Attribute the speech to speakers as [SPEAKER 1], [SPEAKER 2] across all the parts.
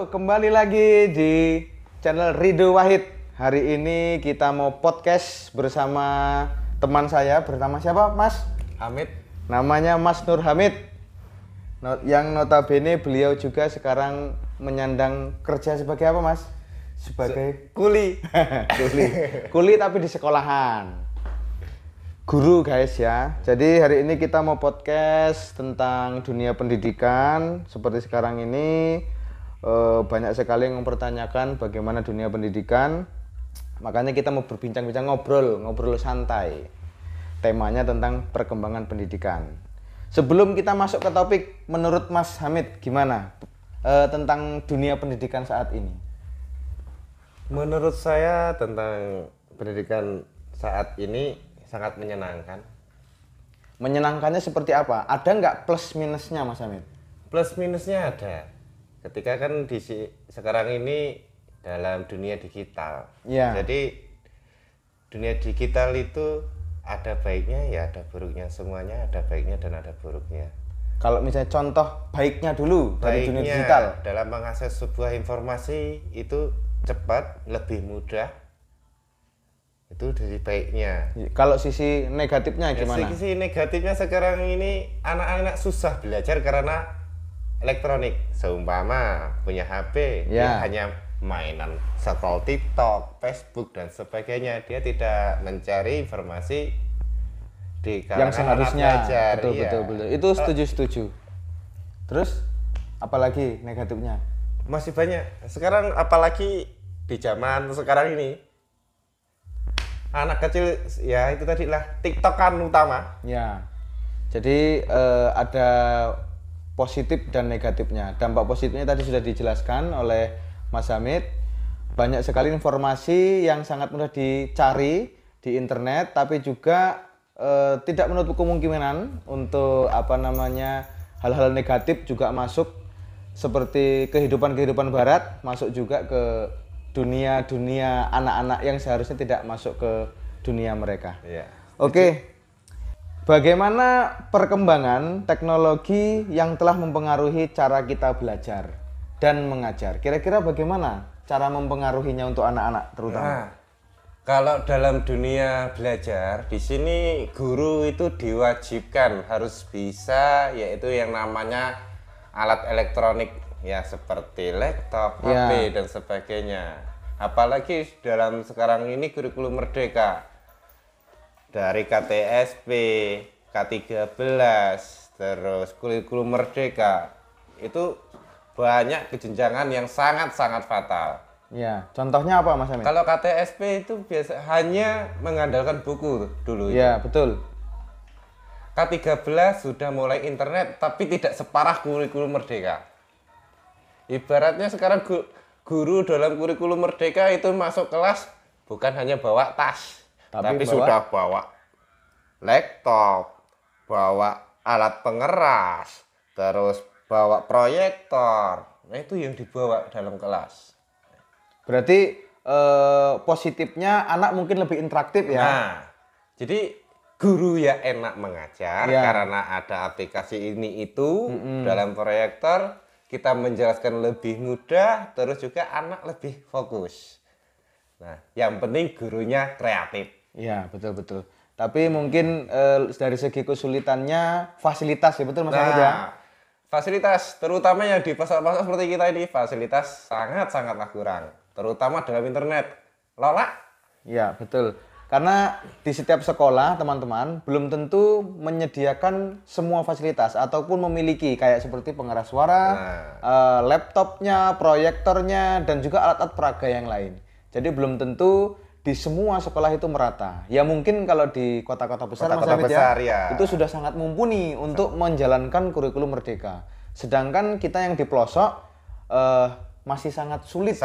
[SPEAKER 1] kembali lagi di channel Ridho Wahid. Hari ini kita mau podcast bersama teman saya, bernama siapa, Mas?
[SPEAKER 2] Hamid.
[SPEAKER 1] Namanya Mas Nur Hamid. Yang notabene beliau juga sekarang menyandang kerja sebagai apa, Mas? Sebagai
[SPEAKER 2] Kuli.
[SPEAKER 1] Kuli tapi di sekolahan. Guru guys ya. Jadi hari ini kita mau podcast tentang dunia pendidikan. Seperti sekarang ini banyak sekali yang mempertanyakan bagaimana dunia pendidikan. Makanya kita mau berbincang-bincang, ngobrol santai. Temanya tentang perkembangan pendidikan. Sebelum kita masuk ke topik, menurut Mas Hamid gimana tentang dunia pendidikan saat ini?
[SPEAKER 2] Menurut saya tentang pendidikan saat ini sangat menyenangkan.
[SPEAKER 1] Menyenangkannya seperti apa? Ada nggak plus minusnya, Mas Hamid?
[SPEAKER 2] Plus minusnya ada. Ketika kan sekarang ini dalam dunia digital.
[SPEAKER 1] Ya.
[SPEAKER 2] Jadi dunia digital itu ada baiknya ya ada buruknya, semuanya ada baiknya dan ada buruknya.
[SPEAKER 1] Kalau misalnya contoh baiknya dulu dari dunia
[SPEAKER 2] Baiknya
[SPEAKER 1] digital.
[SPEAKER 2] dalam mengakses sebuah informasi itu cepat, lebih mudah. Itu dari baiknya.
[SPEAKER 1] Kalau sisi negatifnya gimana?
[SPEAKER 2] Sisi negatifnya sekarang ini anak-anak susah belajar karena elektronik. Seumpama punya HP, dia hanya mainan scroll TikTok, Facebook dan sebagainya. Dia tidak mencari informasi di kalangan
[SPEAKER 1] yang seharusnya
[SPEAKER 2] anak belajar.
[SPEAKER 1] Betul. Itu setuju. Terus apalagi negatifnya?
[SPEAKER 2] Masih banyak. Sekarang apalagi di zaman sekarang ini anak kecil ya itu tadi lah TikTok kan utama.
[SPEAKER 1] Ya. Jadi ada positif dan negatifnya. Dampak positifnya tadi sudah dijelaskan oleh Mas Hamid. Banyak sekali informasi yang sangat mudah dicari di internet, tapi juga tidak menutup kemungkinan untuk hal-hal negatif juga masuk, seperti kehidupan barat masuk juga ke dunia anak-anak yang seharusnya tidak masuk ke dunia mereka.
[SPEAKER 2] Ya.
[SPEAKER 1] Oke. Bagaimana perkembangan teknologi yang telah mempengaruhi cara kita belajar dan mengajar? Kira-kira bagaimana cara mempengaruhinya untuk anak-anak terutama?
[SPEAKER 2] Nah, kalau dalam dunia belajar di sini guru itu diwajibkan harus bisa yaitu yang namanya alat elektronik. Ya seperti laptop, HP dan sebagainya. Apalagi dalam sekarang ini kurikulum merdeka dari KTSP, K13, terus kurikulum merdeka itu banyak kejenjangan yang sangat fatal.
[SPEAKER 1] Ya, contohnya apa Mas Hamid?
[SPEAKER 2] Kalau KTSP itu biasa hanya mengandalkan buku dulu.
[SPEAKER 1] Ya, betul.
[SPEAKER 2] K13 sudah mulai internet tapi tidak separah kurikulum merdeka. Ibaratnya sekarang guru dalam kurikulum merdeka itu masuk kelas bukan hanya bawa tas, tapi sudah bawa laptop, bawa alat pengeras, terus bawa proyektor. Nah, itu yang dibawa dalam kelas.
[SPEAKER 1] Berarti positifnya anak mungkin lebih interaktif ya.
[SPEAKER 2] Nah, jadi guru ya enak mengajar karena ada aplikasi ini itu dalam proyektor. Kita menjelaskan lebih mudah, terus juga anak lebih fokus. Nah, yang penting gurunya kreatif.
[SPEAKER 1] Iya, betul. Tapi mungkin dari segi kesulitannya fasilitas ya, betul Mas Hamid ya?
[SPEAKER 2] Fasilitas, terutama yang di pasar-pasar seperti kita ini, fasilitas sangat-sangatlah kurang. Terutama dalam internet. Lola?
[SPEAKER 1] Iya, betul. Karena di setiap sekolah, teman-teman, belum tentu menyediakan semua fasilitas ataupun memiliki kayak seperti pengeras suara, laptopnya, proyektornya, dan juga alat-alat peraga yang lain. Jadi belum tentu di semua sekolah itu merata. Ya mungkin kalau di kota-kota besar, Mas Hamid ya, itu sudah sangat mumpuni untuk menjalankan kurikulum merdeka. Sedangkan kita yang di pelosok masih sangat sulit.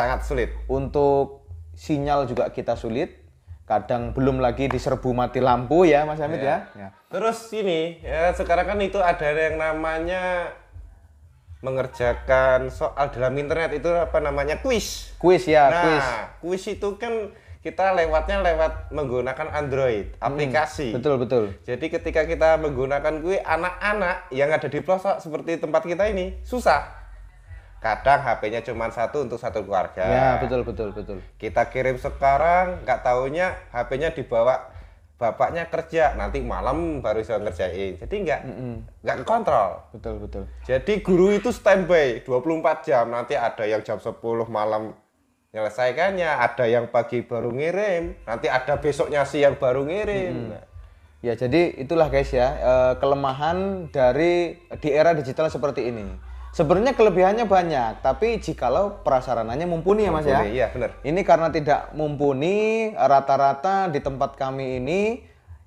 [SPEAKER 1] Untuk sinyal juga kita sulit. Kadang belum lagi diserbu mati lampu ya Mas Hamid ya.
[SPEAKER 2] Terus ini ya sekarang kan itu ada yang namanya mengerjakan soal dalam internet itu apa namanya kuis.
[SPEAKER 1] Kuis ya.
[SPEAKER 2] Kuis itu kan kita lewat menggunakan Android aplikasi.
[SPEAKER 1] Betul.
[SPEAKER 2] Jadi ketika kita menggunakan kuis, anak-anak yang ada di pelosok seperti tempat kita ini susah. Kadang HP-nya cuma satu untuk satu keluarga.
[SPEAKER 1] Ya, betul, betul, betul.
[SPEAKER 2] Kita kirim sekarang, nggak taunya HP-nya dibawa bapaknya kerja, nanti malam baru bisa ngerjain. Jadi nggak kekontrol.
[SPEAKER 1] Betul, betul.
[SPEAKER 2] Jadi guru itu standby 24 jam. Nanti ada yang jam 10 malam menyelesaikannya, ada yang pagi baru ngirim, nanti ada besoknya siang baru ngirim. Nah,
[SPEAKER 1] Ya, jadi itulah guys ya, kelemahan dari di era digital seperti ini. Sebenarnya kelebihannya banyak, tapi jikalau prasarananya mumpuni ya Mas ya.
[SPEAKER 2] Iya, benar.
[SPEAKER 1] Ini karena tidak mumpuni, rata-rata di tempat kami ini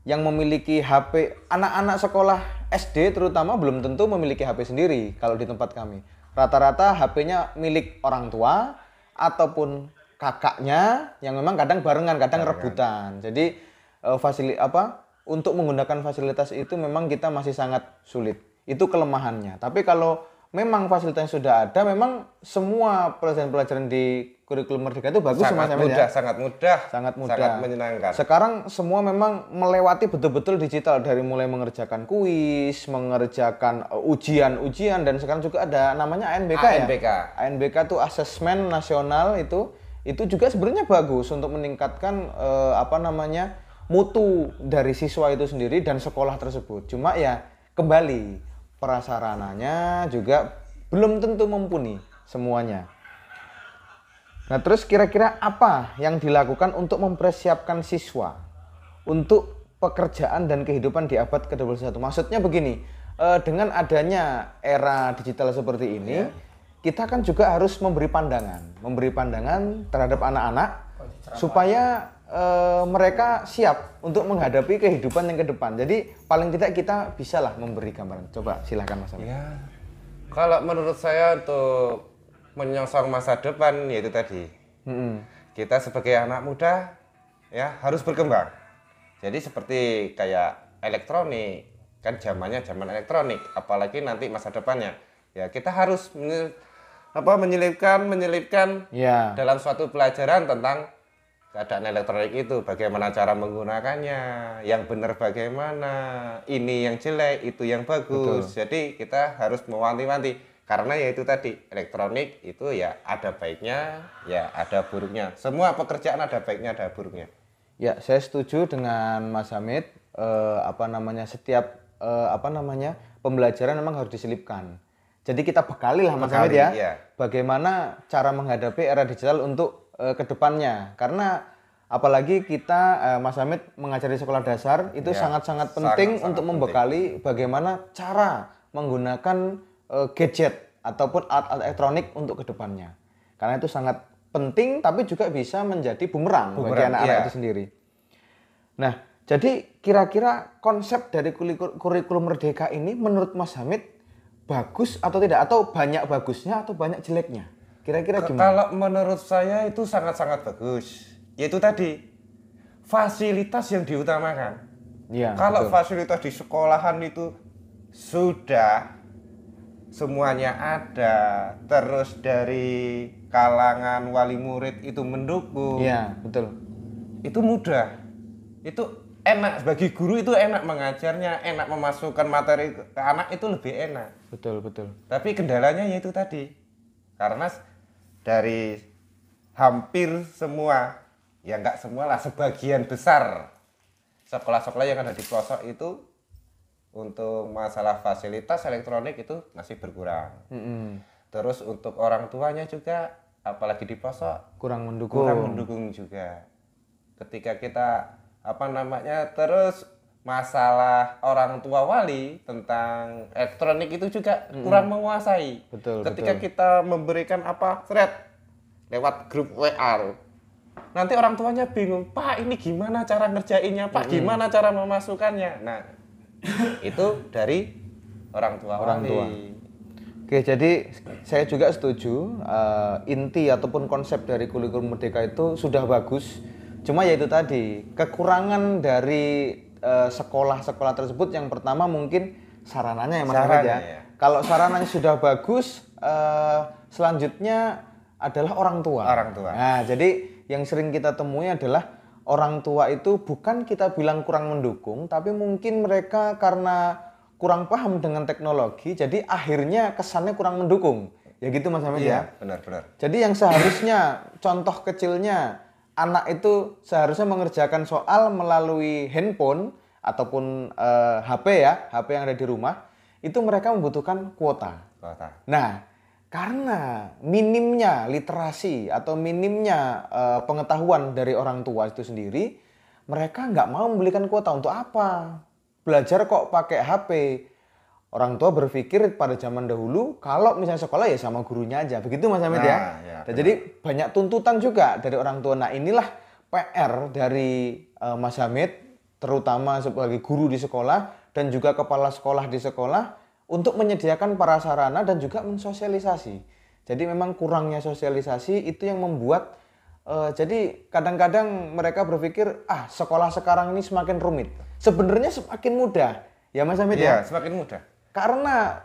[SPEAKER 1] yang memiliki HP, anak-anak sekolah SD terutama belum tentu memiliki HP sendiri kalau di tempat kami. Rata-rata HP-nya milik orang tua ataupun kakaknya yang memang kadang barengan, kadang rebutan. Jadi untuk menggunakan fasilitas itu memang kita masih sangat sulit. Itu kelemahannya. Tapi kalau memang fasilitasnya sudah ada, memang semua pelajaran-pelajaran di kurikulum Merdeka itu bagus
[SPEAKER 2] sangat
[SPEAKER 1] Mas Emil,
[SPEAKER 2] mudah,
[SPEAKER 1] ya?
[SPEAKER 2] sangat mudah,
[SPEAKER 1] Sangat mudah.
[SPEAKER 2] sangat menyenangkan.
[SPEAKER 1] Sekarang semua memang melewati betul-betul digital, dari mulai mengerjakan kuis, mengerjakan ujian-ujian, dan sekarang juga ada namanya ANBK ya. ANBK itu asesmen nasional, itu juga sebenarnya bagus untuk meningkatkan mutu dari siswa itu sendiri dan sekolah tersebut. Cuma ya kembali prasarananya juga belum tentu mumpuni semuanya. Nah, terus kira-kira apa yang dilakukan untuk mempersiapkan siswa untuk pekerjaan dan kehidupan di abad ke-21? Maksudnya begini, dengan adanya era digital seperti ini, kita kan juga harus memberi pandangan terhadap anak-anak supaya mereka siap untuk menghadapi kehidupan yang ke depan. Jadi paling tidak kita bisalah memberi gambaran. Coba silahkan Mas.
[SPEAKER 2] Ya, kalau menurut saya untuk menyongsong masa depan yaitu tadi, kita sebagai anak muda ya harus berkembang. Jadi seperti kayak elektronik, kan zamannya zaman elektronik, apalagi nanti masa depannya. Ya kita harus menyelipkan
[SPEAKER 1] Ya.
[SPEAKER 2] dalam suatu pelajaran tentang keadaan elektronik itu, bagaimana cara menggunakannya, yang benar bagaimana, ini yang jelek, itu yang bagus.
[SPEAKER 1] Betul.
[SPEAKER 2] Jadi kita harus mewanti-wanti, karena ya itu tadi, elektronik itu ya ada baiknya, ya ada buruknya. Semua pekerjaan ada baiknya, ada buruknya.
[SPEAKER 1] Ya, saya setuju dengan Mas Hamid. Setiap pembelajaran memang harus diselipkan. Jadi kita bekali lah Mas Hamid ya,
[SPEAKER 2] iya.
[SPEAKER 1] bagaimana cara menghadapi era digital untuk kedepannya. Karena apalagi kita Mas Hamid mengajari sekolah dasar itu sangat-sangat penting untuk membekali bagaimana cara menggunakan gadget ataupun alat elektronik untuk kedepannya. Karena itu sangat penting, tapi juga bisa menjadi bumerang bagi anak-anak itu sendiri. Nah, jadi kira-kira konsep dari kurikulum Merdeka ini menurut Mas Hamid bagus atau tidak? Atau banyak bagusnya atau banyak jeleknya? Kira-kira gimana?
[SPEAKER 2] Kalau menurut saya itu sangat-sangat bagus. Yaitu tadi, fasilitas yang diutamakan.
[SPEAKER 1] Ya,
[SPEAKER 2] kalau
[SPEAKER 1] betul.
[SPEAKER 2] fasilitas di sekolahan itu sudah semuanya ada, terus dari kalangan wali murid itu mendukung.
[SPEAKER 1] Iya, betul.
[SPEAKER 2] Itu mudah. Itu enak, bagi guru itu enak mengajarnya, enak memasukkan materi ke anak itu lebih enak.
[SPEAKER 1] Betul, betul.
[SPEAKER 2] Tapi kendalanya yaitu tadi. Karena dari hampir semua, ya nggak semua lah, sebagian besar sekolah-sekolah yang ada di pelosok itu untuk masalah fasilitas elektronik itu masih berkurang. Terus untuk orang tuanya juga, apalagi di pelosok,
[SPEAKER 1] Kurang mendukung.
[SPEAKER 2] kurang mendukung juga. Ketika kita terus masalah orang tua wali tentang elektronik itu juga kurang menguasai.
[SPEAKER 1] Betul,
[SPEAKER 2] Ketika
[SPEAKER 1] betul.
[SPEAKER 2] kita memberikan lewat grup WA, nanti orang tuanya bingung, Pak ini gimana cara ngerjainnya, Pak gimana cara memasukkannya. Nah, itu dari orang tua.
[SPEAKER 1] Oke, jadi saya juga setuju inti ataupun konsep dari kurikulum Merdeka itu sudah bagus. Cuma ya itu tadi, kekurangan dari sekolah-sekolah tersebut yang pertama mungkin sarananya ya Mas Ahmad ya. Kalau sarananya sudah bagus, selanjutnya adalah orang tua. Nah, jadi yang sering kita temui adalah orang tua itu bukan kita bilang kurang mendukung, tapi mungkin mereka karena kurang paham dengan teknologi, jadi akhirnya kesannya kurang mendukung. Ya gitu Mas Hamid
[SPEAKER 2] Iya,
[SPEAKER 1] ya.
[SPEAKER 2] benar-benar.
[SPEAKER 1] Jadi yang seharusnya contoh kecilnya anak itu seharusnya mengerjakan soal melalui handphone ataupun HP ya, HP yang ada di rumah, itu mereka membutuhkan kuota. Nah, karena minimnya literasi atau minimnya pengetahuan dari orang tua itu sendiri, mereka nggak mau membelikan kuota. Untuk apa? Belajar kok pakai HP. Orang tua berpikir pada zaman dahulu kalau misalnya sekolah ya sama gurunya aja. Begitu Mas Hamid ya. Dan jadi banyak tuntutan juga dari orang tua. Nah inilah PR dari Mas Hamid, terutama sebagai guru di sekolah dan juga kepala sekolah di sekolah untuk menyediakan prasarana dan juga mensosialisasi. Jadi memang kurangnya sosialisasi itu yang membuat jadi kadang-kadang mereka berpikir sekolah sekarang ini semakin rumit. Sebenarnya semakin mudah. Ya Mas Hamid ya.
[SPEAKER 2] Semakin mudah.
[SPEAKER 1] Karena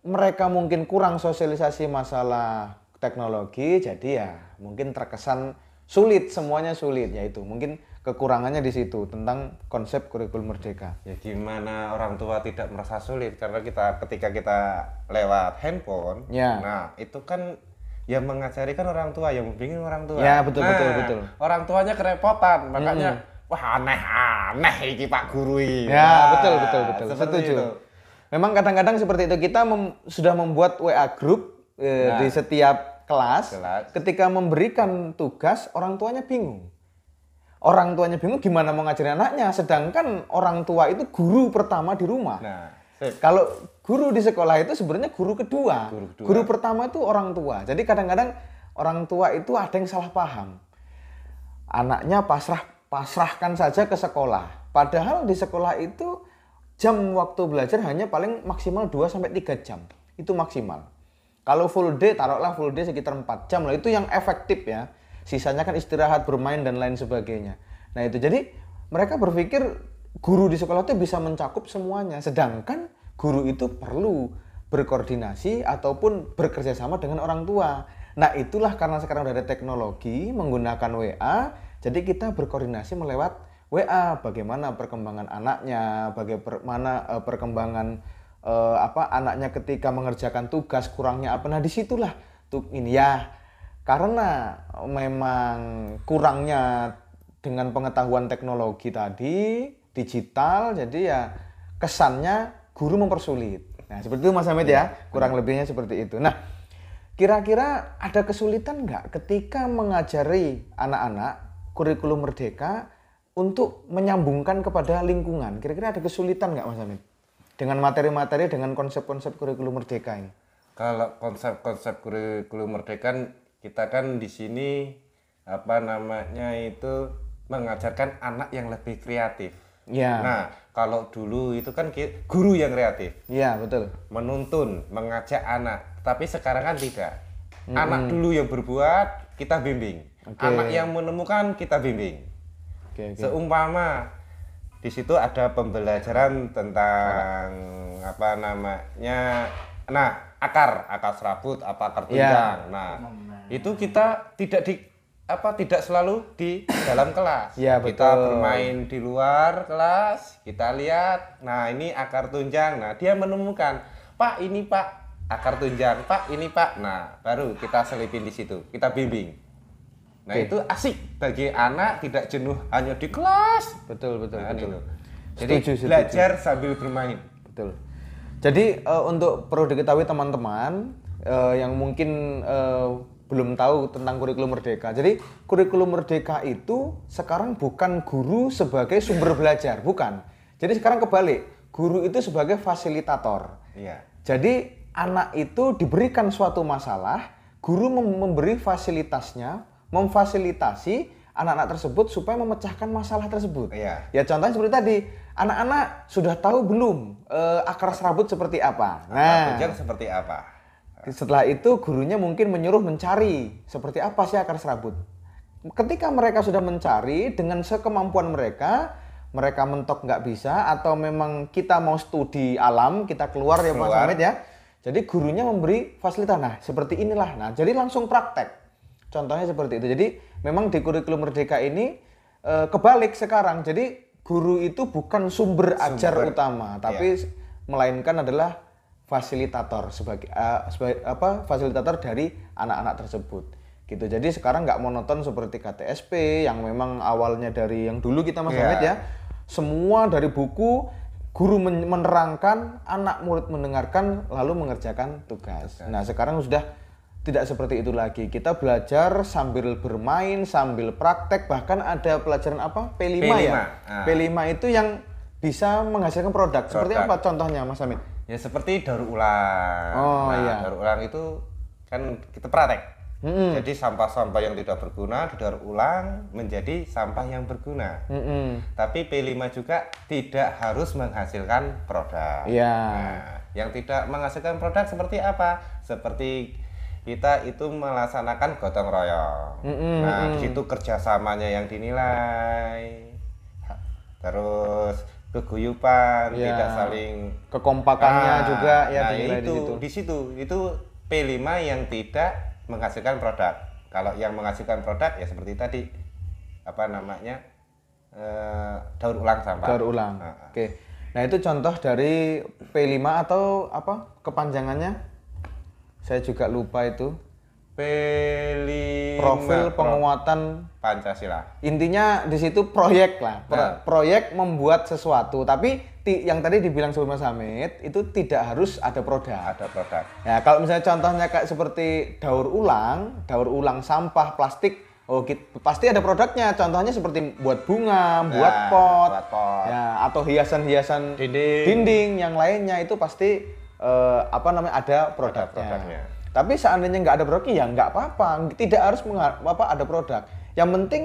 [SPEAKER 1] mereka mungkin kurang sosialisasi masalah teknologi, jadi ya mungkin terkesan sulit, semuanya sulit, yaitu mungkin kekurangannya di situ tentang konsep kurikulum merdeka.
[SPEAKER 2] Ya gimana orang tua tidak merasa sulit karena ketika kita lewat handphone, nah itu kan yang mengajari kan orang tua, yang membimbing orang tua.
[SPEAKER 1] Ya betul.
[SPEAKER 2] Orang tuanya kerepotan, makanya wah aneh iki Pak Guru ini.
[SPEAKER 1] Ya betul. Setuju.
[SPEAKER 2] Itu.
[SPEAKER 1] Memang kadang-kadang seperti itu, kita sudah membuat WA group di setiap kelas. Ketika memberikan tugas, orang tuanya bingung. Orang tuanya bingung gimana mau ngajarin anaknya, sedangkan orang tua itu guru pertama di rumah. Kalau guru di sekolah itu sebenarnya guru kedua. Guru pertama itu orang tua. Jadi kadang-kadang orang tua itu ada yang salah paham. Anaknya pasrahkan saja ke sekolah. Padahal di sekolah itu jam waktu belajar hanya paling maksimal 2-3 jam. Itu maksimal. Kalau full day, taruhlah full day sekitar 4 jam lah. Itu yang efektif ya. Sisanya kan istirahat, bermain, dan lain sebagainya. Nah itu, jadi mereka berpikir guru di sekolah itu bisa mencakup semuanya. Sedangkan guru itu perlu berkoordinasi ataupun bekerja sama dengan orang tua. Nah itulah karena sekarang ada teknologi, menggunakan WA, jadi kita berkoordinasi melewat WA, bagaimana perkembangan anaknya, bagaimana perkembangan anaknya ketika mengerjakan tugas, kurangnya apa. Nah disitulah ini ya, karena memang kurangnya dengan pengetahuan teknologi tadi, digital, jadi ya kesannya guru mempersulit. Nah seperti itu Mas Hamid ya, kurang lebihnya seperti itu. Nah kira-kira ada kesulitan nggak ketika mengajari anak-anak kurikulum merdeka untuk menyambungkan kepada lingkungan? Kira-kira ada kesulitan nggak Mas Hamid? Dengan materi-materi, dengan konsep-konsep kurikulum merdeka ini?
[SPEAKER 2] Kalau konsep-konsep kurikulum merdeka, kita kan di sini itu mengajarkan anak yang lebih kreatif.
[SPEAKER 1] Ya.
[SPEAKER 2] Nah, kalau dulu itu kan guru yang kreatif.
[SPEAKER 1] Iya, betul.
[SPEAKER 2] Menuntun, mengajak anak. Tapi sekarang kan tidak. Anak dulu yang berbuat, kita bimbing. Anak yang menemukan, kita bimbing. Seumpama di situ ada pembelajaran tentang akar serabut, akar tunjang. Nah, itu kita tidak selalu di dalam kelas. Kita bermain di luar kelas, kita lihat. Nah, ini akar tunjang. Nah, dia menemukan, "Pak, ini Pak, akar tunjang. Pak, ini Pak." Nah, baru kita selipin di situ. Kita bimbing. Nah itu asik bagi anak, tidak jenuh hanya di kelas.
[SPEAKER 1] Betul.
[SPEAKER 2] Jadi belajar sambil bermain.
[SPEAKER 1] Betul. Jadi untuk perlu diketahui teman-teman yang mungkin belum tahu tentang kurikulum merdeka. Jadi kurikulum merdeka itu sekarang bukan guru sebagai sumber belajar, bukan. Jadi sekarang kebalik, guru itu sebagai fasilitator.
[SPEAKER 2] Iya.
[SPEAKER 1] Jadi anak itu diberikan suatu masalah, guru memberi fasilitasnya, memfasilitasi anak-anak tersebut supaya memecahkan masalah tersebut.
[SPEAKER 2] Iya.
[SPEAKER 1] Ya contohnya seperti tadi, anak-anak sudah tahu belum akar serabut seperti apa?
[SPEAKER 2] Akar tunjang seperti apa?
[SPEAKER 1] Setelah itu gurunya mungkin menyuruh mencari seperti apa sih akar serabut. Ketika mereka sudah mencari dengan sekemampuan mereka mentok nggak bisa atau memang kita mau studi alam, kita keluar ya Mas Hamid ya. Jadi gurunya memberi fasilitas. Nah seperti inilah. Nah jadi langsung praktek. Contohnya seperti itu. Jadi memang di kurikulum merdeka ini kebalik sekarang. Jadi guru itu bukan sumber ajar utama, tapi melainkan adalah fasilitator fasilitator dari anak-anak tersebut gitu. Jadi sekarang nggak monoton seperti KTSP yang memang awalnya dari yang dulu kita Mas Hamid ya, semua dari buku, guru menerangkan, anak murid mendengarkan lalu mengerjakan tugas. Nah sekarang sudah tidak seperti itu lagi. Kita belajar sambil bermain, sambil praktek, bahkan ada pelajaran apa? P5 ya. P5 itu yang bisa menghasilkan produk. Seperti apa contohnya Mas Hamid?
[SPEAKER 2] Ya seperti daur ulang. Daur ulang itu kan kita praktek. Jadi sampah-sampah yang tidak berguna didaur ulang menjadi sampah yang berguna. Tapi P5 juga tidak harus menghasilkan produk. Nah, yang tidak menghasilkan produk seperti apa? Seperti kita itu melaksanakan gotong royong. Nah, di situ kerjasamanya yang dinilai. Terus keguyupan, tidak saling
[SPEAKER 1] kekompakannya juga ya
[SPEAKER 2] dinilai di situ. Itu P5 yang tidak menghasilkan produk. Kalau yang menghasilkan produk ya seperti tadi daur ulang sampah.
[SPEAKER 1] Daur ulang. Oke. Nah, itu contoh dari P5 atau apa kepanjangannya? Saya juga lupa itu.
[SPEAKER 2] P5
[SPEAKER 1] Profil penguatan
[SPEAKER 2] Pancasila.
[SPEAKER 1] Intinya di situ proyek lah. Proyek membuat sesuatu, tapi yang tadi dibilang sama Mas Hamid itu tidak harus ada produk.
[SPEAKER 2] Ada produk.
[SPEAKER 1] Ya, kalau misalnya contohnya kayak seperti daur ulang sampah plastik, pasti ada produknya. Contohnya seperti buat bunga, buat pot. Ya, atau hiasan-hiasan dinding yang lainnya itu pasti ada produknya. Tapi seandainya nggak ada produknya ya nggak apa-apa, tidak harus ada produk. Yang penting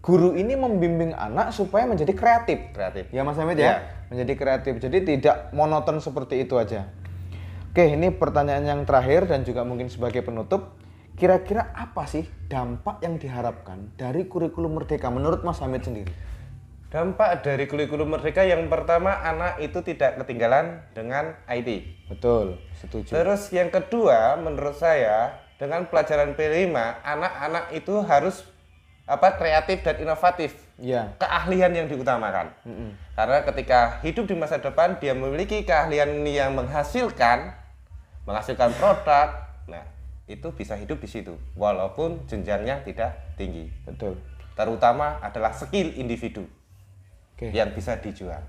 [SPEAKER 1] guru ini membimbing anak supaya menjadi kreatif. Ya Mas Hamid ya, menjadi kreatif. Jadi tidak monoton seperti itu aja. Oke, ini pertanyaan yang terakhir dan juga mungkin sebagai penutup. Kira-kira apa sih dampak yang diharapkan dari kurikulum Merdeka menurut Mas Hamid sendiri?
[SPEAKER 2] Dampak dari kurikulum Merdeka yang pertama, anak itu tidak ketinggalan dengan IT.
[SPEAKER 1] Betul, setuju.
[SPEAKER 2] Terus yang kedua, menurut saya dengan pelajaran P5, anak-anak itu harus kreatif dan inovatif. Keahlian yang diutamakan. Karena ketika hidup di masa depan dia memiliki keahlian yang menghasilkan produk. Nah, itu bisa hidup di situ walaupun jenjangnya tidak tinggi.
[SPEAKER 1] Betul.
[SPEAKER 2] Terutama adalah skill individu yang bisa dijual.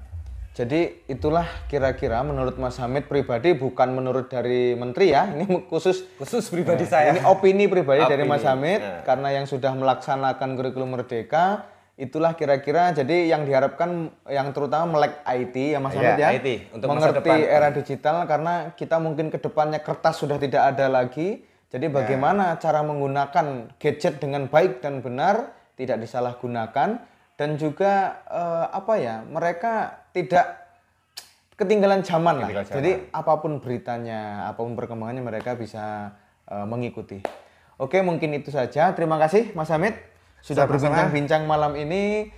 [SPEAKER 1] Jadi itulah kira-kira menurut Mas Hamid pribadi, bukan menurut dari menteri ya. Ini khusus
[SPEAKER 2] pribadi saya.
[SPEAKER 1] Ini opini pribadi dari Mas Hamid karena yang sudah melaksanakan kurikulum Merdeka. Itulah kira-kira jadi yang diharapkan, yang terutama melek IT ya Mas Hamid ya.
[SPEAKER 2] IT untuk
[SPEAKER 1] mengerti era digital karena kita mungkin kedepannya kertas sudah tidak ada lagi. Jadi bagaimana cara menggunakan gadget dengan baik dan benar, tidak disalahgunakan. Dan juga mereka tidak ketinggalan zaman lah. Jadi apapun beritanya, apapun perkembangannya mereka bisa mengikuti. Oke, mungkin itu saja. Terima kasih Mas Hamid sudah berbincang-bincang malam ini.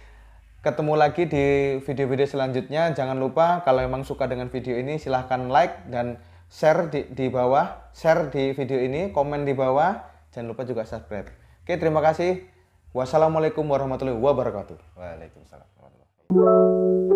[SPEAKER 1] Ketemu lagi di video-video selanjutnya. Jangan lupa kalau memang suka dengan video ini silahkan like dan share di bawah. Share di video ini, komen di bawah. Jangan lupa juga subscribe. Oke, terima kasih. Wassalamualaikum warahmatullahi wabarakatuh.
[SPEAKER 2] Waalaikumsalam warahmatullahi wabarakatuh.